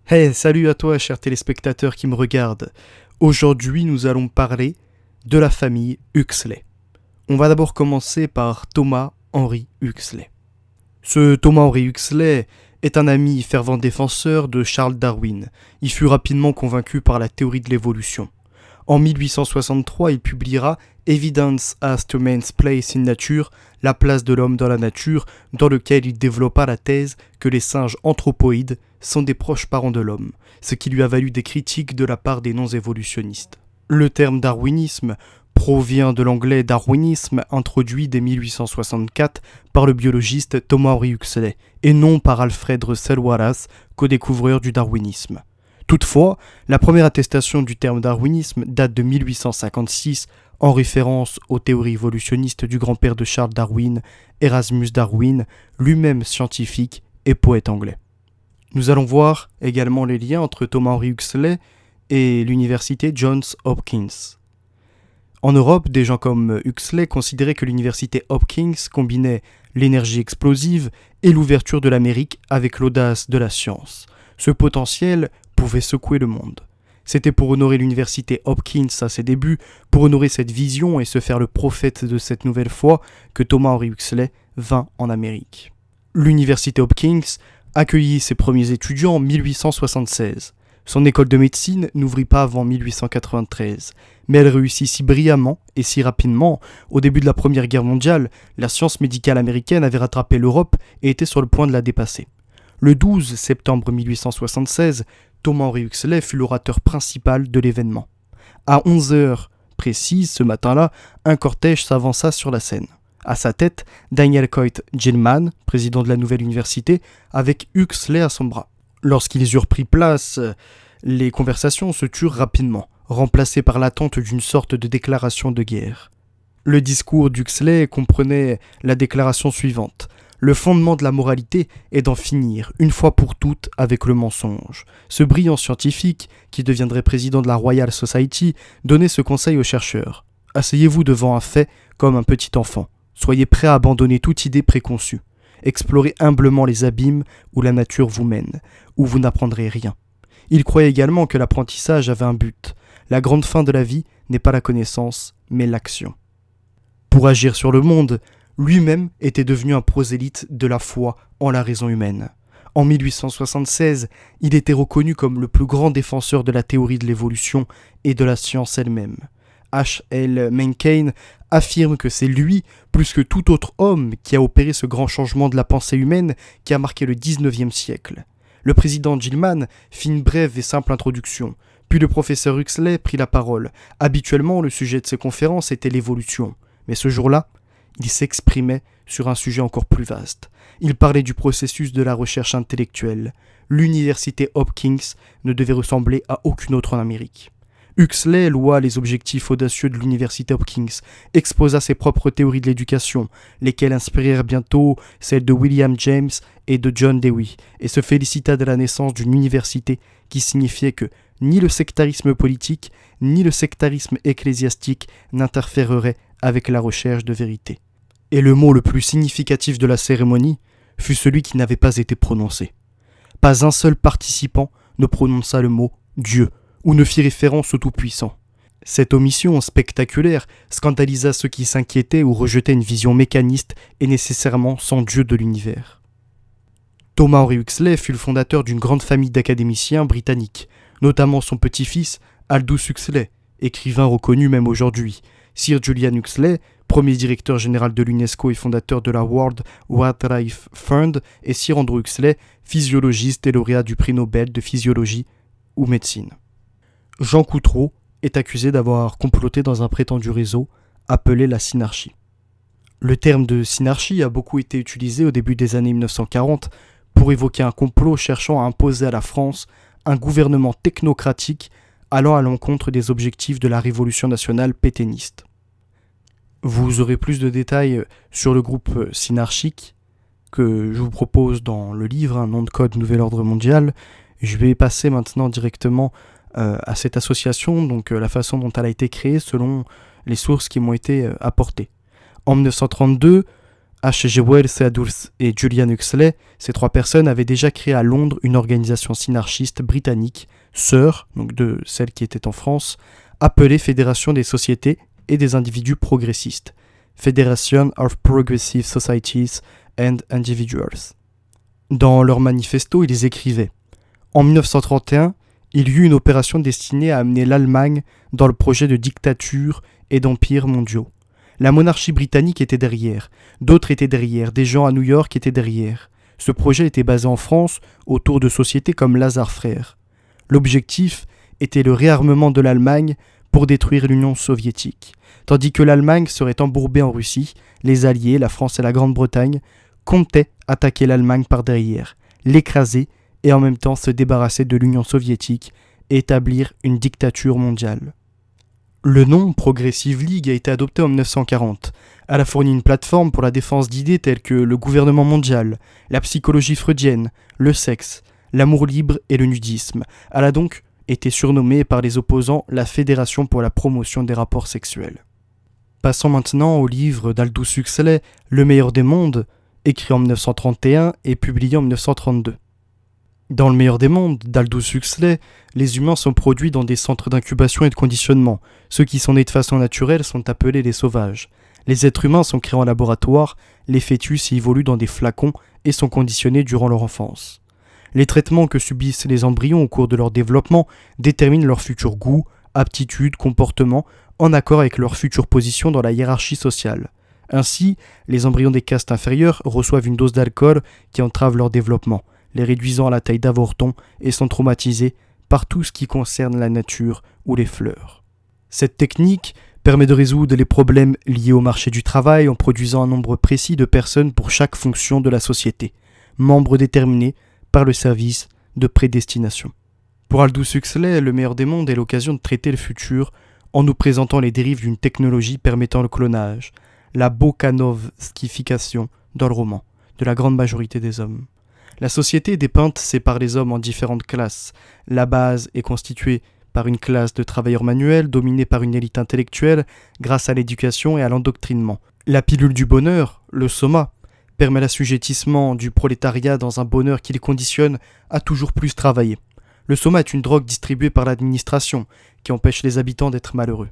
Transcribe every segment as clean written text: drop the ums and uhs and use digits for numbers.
Hey, salut à toi, cher téléspectateur qui me regarde. Aujourd'hui, nous allons parler de la famille Huxley. On va d'abord commencer par Thomas Henry Huxley. Ce Thomas Henry Huxley est un ami fervent défenseur de Charles Darwin. Il fut rapidement convaincu par la théorie de l'évolution. En 1863, il publiera Evidence as to Man's Place in Nature, la place de l'homme dans la nature, dans lequel il développa la thèse que les singes anthropoïdes sont des proches parents de l'homme, ce qui lui a valu des critiques de la part des non-évolutionnistes. Le terme darwinisme provient de l'anglais darwinisme introduit dès 1864 par le biologiste Thomas Henry Huxley et non par Alfred Russel Wallace, co-découvreur du darwinisme. Toutefois, la première attestation du terme darwinisme date de 1856 en référence aux théories évolutionnistes du grand-père de Charles Darwin, Erasmus Darwin, lui-même scientifique et poète anglais. Nous allons voir également les liens entre Thomas Henry Huxley et l'université Johns Hopkins. En Europe, des gens comme Huxley considéraient que l'université Hopkins combinait l'énergie explosive et l'ouverture de l'Amérique avec l'audace de la science. Ce potentiel pouvait secouer le monde. C'était pour honorer l'université Hopkins à ses débuts, pour honorer cette vision et se faire le prophète de cette nouvelle foi que Thomas Henry Huxley vint en Amérique. L'université Hopkins accueillit ses premiers étudiants en 1876. Son école de médecine n'ouvrit pas avant 1893, mais elle réussit si brillamment et si rapidement. Au début de la Première Guerre mondiale, la science médicale américaine avait rattrapé l'Europe et était sur le point de la dépasser. Le 12 septembre 1876, Thomas Henry Huxley fut l'orateur principal de l'événement. À 11h précises ce matin-là, un cortège s'avança sur la scène. À sa tête, Daniel Coit Gilman, président de la nouvelle université, avec Huxley à son bras. Lorsqu'ils eurent pris place, les conversations se turent rapidement, remplacées par l'attente d'une sorte de déclaration de guerre. Le discours d'Huxley comprenait la déclaration suivante. Le fondement de la moralité est d'en finir, une fois pour toutes, avec le mensonge. Ce brillant scientifique, qui deviendrait président de la Royal Society, donnait ce conseil aux chercheurs. Asseyez-vous devant un fait comme un petit enfant. Soyez prêts à abandonner toute idée préconçue. Explorez humblement les abîmes où la nature vous mène, où vous n'apprendrez rien. Il croyait également que l'apprentissage avait un but. La grande fin de la vie n'est pas la connaissance, mais l'action. Pour agir sur le monde, lui-même était devenu un prosélyte de la foi en la raison humaine. En 1876, il était reconnu comme le plus grand défenseur de la théorie de l'évolution et de la science elle-même. H.L. Mencken affirme que c'est lui, plus que tout autre homme, qui a opéré ce grand changement de la pensée humaine qui a marqué le 19e siècle. Le président Gilman fit une brève et simple introduction, puis le professeur Huxley prit la parole. Habituellement, le sujet de ses conférences était l'évolution, mais ce jour-là, il s'exprimait sur un sujet encore plus vaste. Il parlait du processus de la recherche intellectuelle. L'université Hopkins ne devait ressembler à aucune autre en Amérique. Huxley loua les objectifs audacieux de l'université Hopkins, exposa ses propres théories de l'éducation, lesquelles inspirèrent bientôt celles de William James et de John Dewey, et se félicita de la naissance d'une université qui signifiait que ni le sectarisme politique, ni le sectarisme ecclésiastique n'interféreraient avec la recherche de vérité. Et le mot le plus significatif de la cérémonie fut celui qui n'avait pas été prononcé. Pas un seul participant ne prononça le mot « Dieu » ou ne fit référence au Tout-Puissant. Cette omission spectaculaire scandalisa ceux qui s'inquiétaient ou rejetaient une vision mécaniste et nécessairement sans Dieu de l'univers. Thomas Henry Huxley fut le fondateur d'une grande famille d'académiciens britanniques, notamment son petit-fils Aldous Huxley, écrivain reconnu même aujourd'hui, Sir Julian Huxley, premier directeur général de l'UNESCO et fondateur de la World Wildlife Fund, et Sir Andrew Huxley, physiologiste et lauréat du prix Nobel de physiologie ou médecine. Jean Coutreau est accusé d'avoir comploté dans un prétendu réseau appelé la synarchie. Le terme de synarchie a beaucoup été utilisé au début des années 1940 pour évoquer un complot cherchant à imposer à la France un gouvernement technocratique allant à l'encontre des objectifs de la révolution nationale pétainiste. Vous aurez plus de détails sur le groupe synarchique que je vous propose dans le livre, un nom de code Nouvel Ordre Mondial. Je vais passer maintenant directement à cette association, donc la façon dont elle a été créée selon les sources qui m'ont été apportées. En 1932, H.G. Wells, Theodore et Julian Huxley, ces 3 personnes avaient déjà créé à Londres une organisation synarchiste britannique, sœur, donc de celle qui était en France, appelée Fédération des sociétés et des individus progressistes, Federation of Progressive Societies and Individuals. Dans leur manifesto, ils écrivaient « En 1931, il y eut une opération destinée à amener l'Allemagne dans le projet de dictature et d'empire mondiaux. La monarchie britannique était derrière, d'autres étaient derrière, des gens à New York étaient derrière. Ce projet était basé en France autour de sociétés comme Lazare Frères. L'objectif était le réarmement de l'Allemagne pour détruire l'Union soviétique. Tandis que l'Allemagne serait embourbée en Russie, les Alliés, la France et la Grande-Bretagne, comptaient attaquer l'Allemagne par derrière, l'écraser et en même temps se débarrasser de l'Union soviétique et établir une dictature mondiale. Le nom Progressive League a été adopté en 1940. Elle a fourni une plateforme pour la défense d'idées telles que le gouvernement mondial, la psychologie freudienne, le sexe, l'amour libre et le nudisme. Elle a donc été surnommée par les opposants la Fédération pour la promotion des rapports sexuels. Passons maintenant au livre d'Aldous Huxley, Le meilleur des mondes, écrit en 1931 et publié en 1932. Dans Le meilleur des mondes d'Aldous Huxley, les humains sont produits dans des centres d'incubation et de conditionnement. Ceux qui sont nés de façon naturelle sont appelés les sauvages. Les êtres humains sont créés en laboratoire, les fœtus y évoluent dans des flacons et sont conditionnés durant leur enfance. Les traitements que subissent les embryons au cours de leur développement déterminent leur futur goût, aptitude, comportement, en accord avec leur future position dans la hiérarchie sociale. Ainsi, les embryons des castes inférieures reçoivent une dose d'alcool qui entrave leur développement, les réduisant à la taille d'avortons et sont traumatisés par tout ce qui concerne la nature ou les fleurs. Cette technique permet de résoudre les problèmes liés au marché du travail en produisant un nombre précis de personnes pour chaque fonction de la société, membres déterminés par le service de prédestination. Pour Aldous Huxley, Le meilleur des mondes est l'occasion de traiter le futur en nous présentant les dérives d'une technologie permettant le clonage, la bokanovskification dans le roman, de la grande majorité des hommes. La société dépeinte sépare les hommes en différentes classes. La base est constituée par une classe de travailleurs manuels dominée par une élite intellectuelle grâce à l'éducation et à l'endoctrinement. La pilule du bonheur, le soma, permet l'assujettissement du prolétariat dans un bonheur qui les conditionne à toujours plus travailler. Le soma est une drogue distribuée par l'administration qui empêche les habitants d'être malheureux.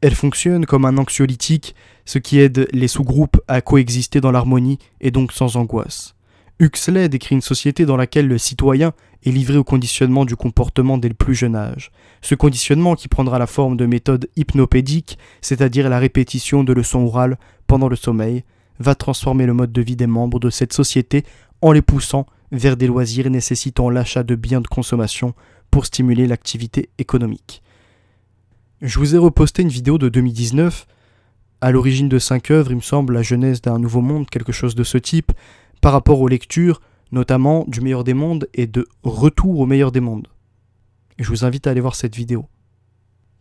Elle fonctionne comme un anxiolytique, ce qui aide les sous-groupes à coexister dans l'harmonie et donc sans angoisse. Huxley décrit une société dans laquelle le citoyen est livré au conditionnement du comportement dès le plus jeune âge. Ce conditionnement qui prendra la forme de méthodes hypnopédiques, c'est-à-dire la répétition de leçons orales pendant le sommeil, va transformer le mode de vie des membres de cette société en les poussant vers des loisirs nécessitant l'achat de biens de consommation pour stimuler l'activité économique. Je vous ai reposté une vidéo de 2019, à l'origine de 5 œuvres, il me semble, la genèse d'un nouveau monde, quelque chose de ce type, par rapport aux lectures, notamment du meilleur des mondes et de Retour au meilleur des mondes. Je vous invite à aller voir cette vidéo.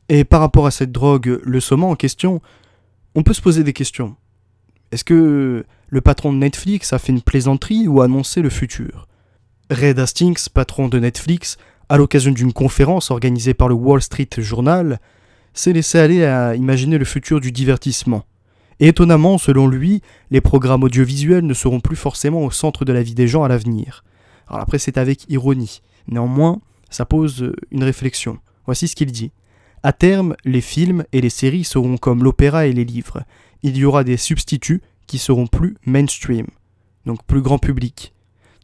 Et par rapport à cette drogue, le soma en question, on peut se poser des questions. Est-ce que le patron de Netflix a fait une plaisanterie ou a annoncé le futur ? Reed Hastings, patron de Netflix, à l'occasion d'une conférence organisée par le Wall Street Journal, s'est laissé aller à imaginer le futur du divertissement. Et étonnamment, selon lui, les programmes audiovisuels ne seront plus forcément au centre de la vie des gens à l'avenir. Alors après, c'est avec ironie. Néanmoins, ça pose une réflexion. Voici ce qu'il dit. À terme, les films et les séries seront comme l'opéra et les livres. Il y aura des substituts qui seront plus mainstream, donc plus grand public.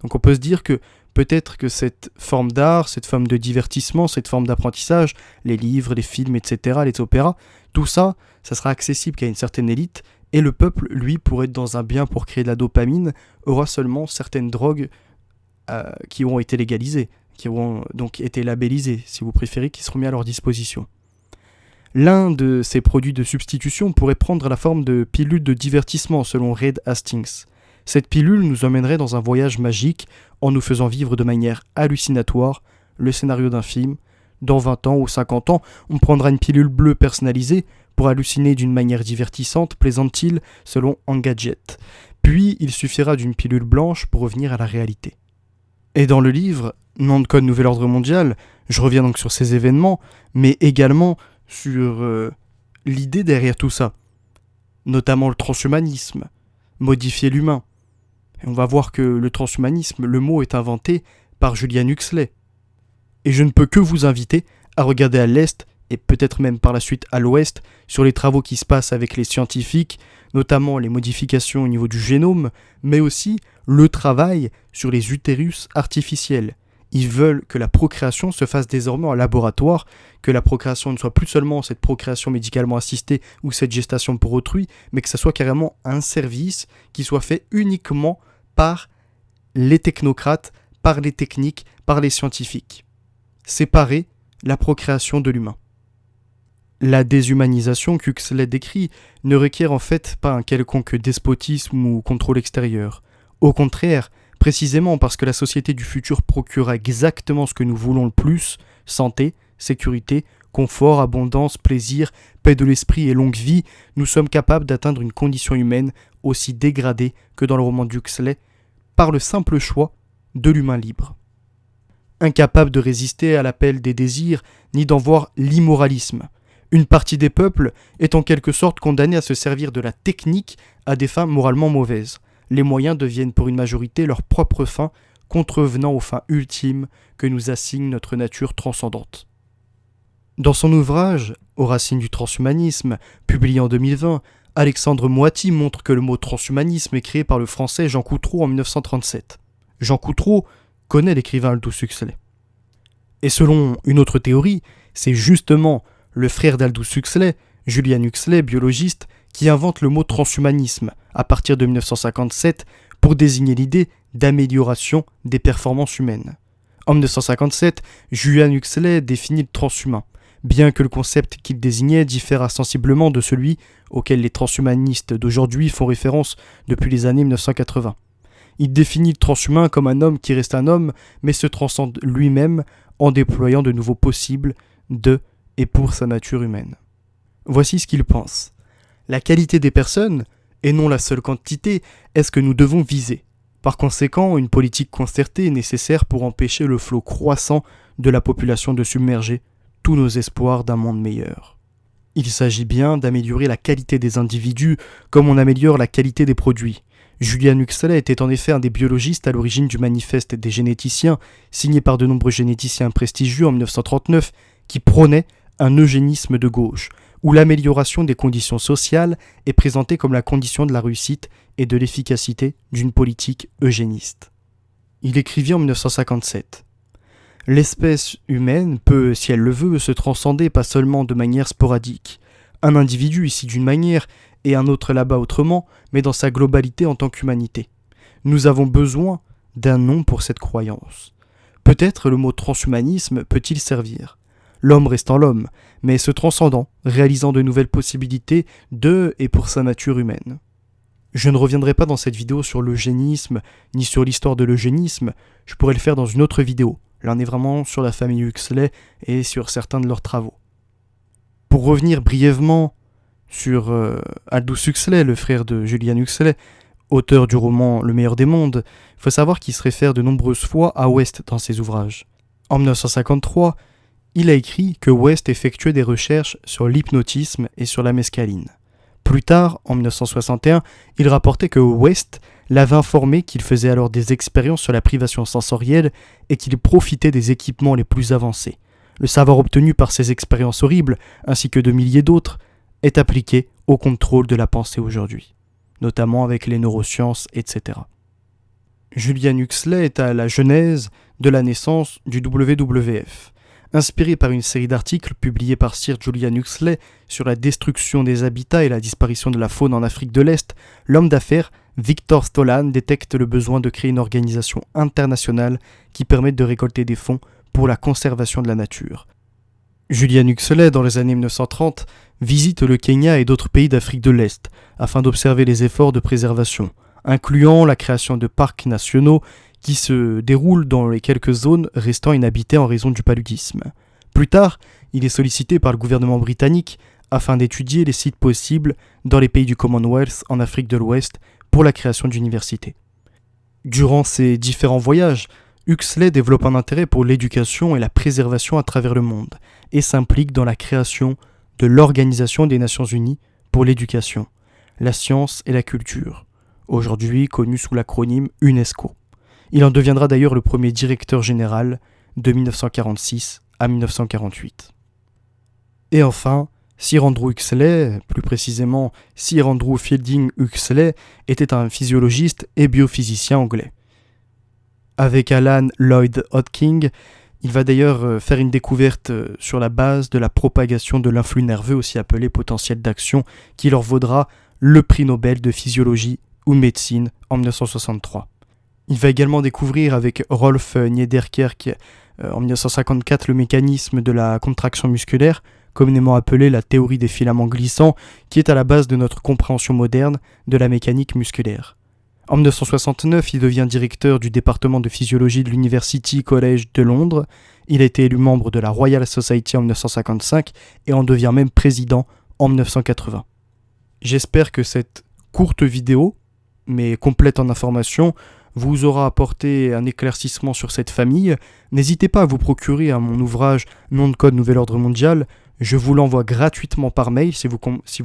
Donc on peut se dire que peut-être que cette forme d'art, cette forme de divertissement, cette forme d'apprentissage, les livres, les films, etc., les opéras, tout ça, ça sera accessible qu'à une certaine élite, et le peuple, lui, pour être dans un bien pour créer de la dopamine, aura seulement certaines drogues qui auront été légalisées, qui auront donc été labellisées, si vous préférez, qui seront mis à leur disposition. L'un de ces produits de substitution pourrait prendre la forme de pilule de divertissement, selon Reed Hastings. Cette pilule nous emmènerait dans un voyage magique en nous faisant vivre de manière hallucinatoire le scénario d'un film. Dans 20 ans ou 50 ans, on prendra une pilule bleue personnalisée pour halluciner d'une manière divertissante, plaisante-t-il, selon Engadget. Puis, il suffira d'une pilule blanche pour revenir à la réalité. Et dans le livre, Nom de code Nouvel Ordre Mondial, je reviens donc sur ces événements, mais également sur l'idée derrière tout ça, notamment le transhumanisme, modifier l'humain. Et on va voir que le transhumanisme, le mot est inventé par Julian Huxley. Et je ne peux que vous inviter à regarder à l'Est, et peut-être même par la suite à l'Ouest, sur les travaux qui se passent avec les scientifiques, notamment les modifications au niveau du génome, mais aussi le travail sur les utérus artificiels. Ils veulent que la procréation se fasse désormais en laboratoire, que la procréation ne soit plus seulement cette procréation médicalement assistée ou cette gestation pour autrui, mais que ça soit carrément un service qui soit fait uniquement par les technocrates, par les techniques, par les scientifiques. Séparer la procréation de l'humain. La déshumanisation qu'Huxley décrit ne requiert en fait pas un quelconque despotisme ou contrôle extérieur. Au contraire, précisément parce que la société du futur procurera exactement ce que nous voulons le plus, santé, sécurité, confort, abondance, plaisir, paix de l'esprit et longue vie, nous sommes capables d'atteindre une condition humaine aussi dégradée que dans le roman d'Huxley, par le simple choix de l'humain libre. Incapable de résister à l'appel des désirs, ni d'en voir l'immoralisme. Une partie des peuples est en quelque sorte condamnée à se servir de la technique à des fins moralement mauvaises. Les moyens deviennent pour une majorité leur propre fin, contrevenant aux fins ultimes que nous assigne notre nature transcendante. Dans son ouvrage « Aux racines du transhumanisme », publié en 2020, Alexandre Moati montre que le mot transhumanisme est créé par le français Jean Coutreau en 1937. Jean Coutreau connaît l'écrivain Aldous Huxley. Et selon une autre théorie, c'est justement le frère d'Aldous Huxley, Julian Huxley, biologiste, qui invente le mot transhumanisme à partir de 1957 pour désigner l'idée d'amélioration des performances humaines. En 1957, Julian Huxley définit le transhumain, bien que le concept qu'il désignait différât sensiblement de celui auquel les transhumanistes d'aujourd'hui font référence depuis les années 1980. Il définit le transhumain comme un homme qui reste un homme, mais se transcende lui-même en déployant de nouveaux possibles de et pour sa nature humaine. Voici ce qu'il pense. La qualité des personnes, et non la seule quantité, est ce que nous devons viser. Par conséquent, une politique concertée est nécessaire pour empêcher le flot croissant de la population de submerger tous nos espoirs d'un monde meilleur. Il s'agit bien d'améliorer la qualité des individus comme on améliore la qualité des produits. Julian Huxley était en effet un des biologistes à l'origine du manifeste des généticiens, signé par de nombreux généticiens prestigieux en 1939, qui prônait un eugénisme de gauche, où l'amélioration des conditions sociales est présentée comme la condition de la réussite et de l'efficacité d'une politique eugéniste. Il écrivit en 1957 « L'espèce humaine peut, si elle le veut, se transcender pas seulement de manière sporadique. Un individu ici d'une manière et un autre là-bas autrement, mais dans sa globalité en tant qu'humanité. Nous avons besoin d'un nom pour cette croyance. Peut-être le mot transhumanisme peut-il servir. L'homme restant l'homme, mais se transcendant, réalisant de nouvelles possibilités de et pour sa nature humaine. Je ne reviendrai pas dans cette vidéo sur l'eugénisme, ni sur l'histoire de l'eugénisme, je pourrais le faire dans une autre vidéo. Là on est vraiment sur la famille Huxley et sur certains de leurs travaux. Pour revenir brièvement sur Aldous Huxley, le frère de Julian Huxley, auteur du roman Le meilleur des mondes, il faut savoir qu'il se réfère de nombreuses fois à West dans ses ouvrages. En 1953, il a écrit que West effectuait des recherches sur l'hypnotisme et sur la mescaline. Plus tard, en 1961, il rapportait que West l'avait informé qu'il faisait alors des expériences sur la privation sensorielle et qu'il profitait des équipements les plus avancés. Le savoir obtenu par ces expériences horribles, ainsi que de milliers d'autres, est appliqué au contrôle de la pensée aujourd'hui, notamment avec les neurosciences, etc. Julian Huxley est à la genèse de la naissance du WWF. Inspiré par une série d'articles publiés par Sir Julian Huxley sur la destruction des habitats et la disparition de la faune en Afrique de l'Est, l'homme d'affaires Victor Stolan détecte le besoin de créer une organisation internationale qui permette de récolter des fonds pour la conservation de la nature. Julian Huxley, dans les années 1930, visite le Kenya et d'autres pays d'Afrique de l'Est afin d'observer les efforts de préservation, incluant la création de parcs nationaux qui se déroulent dans les quelques zones restant inhabitées en raison du paludisme. Plus tard, il est sollicité par le gouvernement britannique afin d'étudier les sites possibles dans les pays du Commonwealth en Afrique de l'Ouest pour la création d'universités. Durant ses différents voyages, Huxley développe un intérêt pour l'éducation et la préservation à travers le monde et s'implique dans la création de l'Organisation des Nations Unies pour l'éducation, la science et la culture. aujourd'hui connu sous l'acronyme UNESCO. Il en deviendra d'ailleurs le premier directeur général de 1946 à 1948. Et enfin, Sir Andrew Huxley, plus précisément Sir Andrew Fielding Huxley, était un physiologiste et biophysicien anglais. Avec Alan Lloyd Hodgkin, il va d'ailleurs faire une découverte sur la base de la propagation de l'influx nerveux, aussi appelé potentiel d'action, qui leur vaudra le prix Nobel de physiologie ou médecine en 1963. Il va également découvrir avec Rolf Niederkirk en 1954 le mécanisme de la contraction musculaire, communément appelée la théorie des filaments glissants, qui est à la base de notre compréhension moderne de la mécanique musculaire. En 1969, il devient directeur du département de physiologie de l'University College de Londres. Il a été élu membre de la Royal Society en 1955 et en devient même président en 1980. J'espère que cette courte vidéo, mais complète en informations, vous aura apporté un éclaircissement sur cette famille. N'hésitez pas à vous procurer mon ouvrage Nom de code Nouvel Ordre Mondial. Je vous l'envoie gratuitement par mail si vous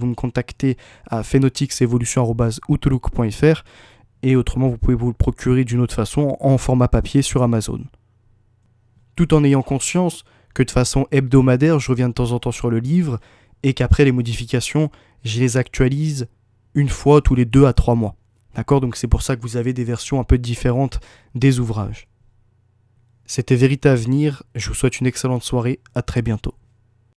me contactez à phenotixevolution@outlook.fr. Et autrement, vous pouvez vous le procurer d'une autre façon en format papier sur Amazon. Tout en ayant conscience que de façon hebdomadaire, je reviens de temps en temps sur le livre et qu'après les modifications, je les actualise une fois tous les 2 à 3 mois. D'accord ? Donc c'est pour ça que vous avez des versions un peu différentes des ouvrages. C'était Vérité à venir, je vous souhaite une excellente soirée, à très bientôt.